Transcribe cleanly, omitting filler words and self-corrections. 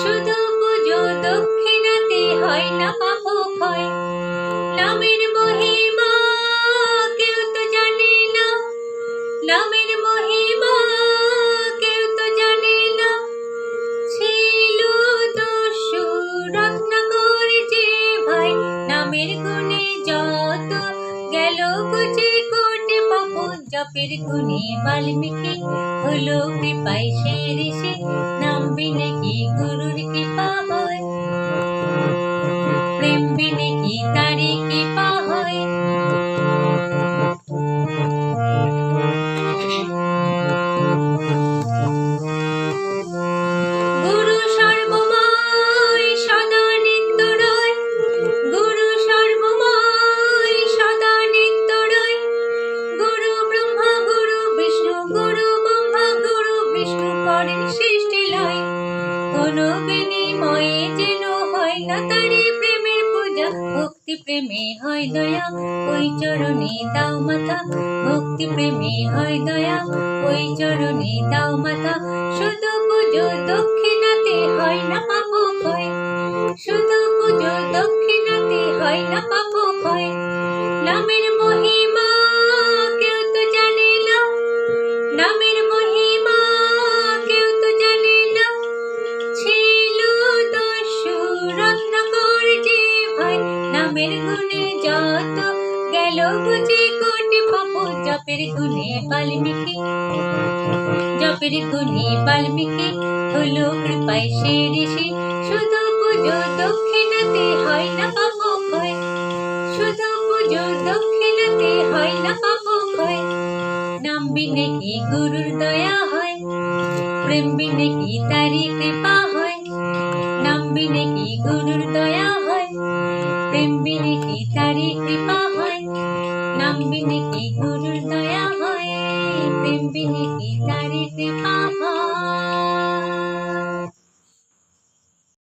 শুধু পুজো দক্ষিণাতে হয় না পাপ ক্ষয়। নামের মহিমা কেউ তো জানে না, নামের মহিমা কেউ তো জানে না। ছিল দস্যু রত্নাকর যে ভাই, নামের গুণে যত গেল গুজে কোটে পাপ। জপের গুণে বাল্মীকি হলো কৃপায় সে ঋষি, নাম বিনে কি গুরুর কৃপা হয়, প্রেম বিনে কি তারি কৃপা হয়। গুরু সর্বময় সদা নিত্য রয়, গুরু সর্বময় সদা নিত্য রয়। গুরু ব্রহ্মা গুরু বিষ্ণু, গুরু ব্রহ্মা গুরু বিষ্ণু করেন সৃষ্টি লয়। কোন বিনিময়ে যেন হয় না তারি প্রেমের পূজা, ভক্তি প্রেমে হয় দয়া ওই চরণে দাও মাথা। ভক্তি প্রেমে হয় দয়া ওই চরণে দাও মাথা। শুধু পুজো দক্ষিণাতে হয় না পাপ ক্ষয়, শুধু পুজো দক্ষিণাতে হয় না পাপ ক্ষয়। নামের মহিমা কেউ তো জানে না, নামের মহিমা কেউ তো জানে না। ছিল দস্যু রত্নাকর যে ভাই, নামের গুণে যত গেল বুঝে কোটি পাপ। জপের গুণে বাল্মীকি, জপের গুণে বাল্মীকি হলো কৃপায় সে ঋষি। শুধু পুজো দক্ষিণাতে হয় না পাপ ক্ষয়, শুধু পুজো দক্ষিণাতে হয় না পাপ ক্ষয়। নাম বিনে কি গুরুর দয়া হয়, প্রেম বিনে কি তারি কৃপা হয়। নাম বিনে কি গুরুর দয়া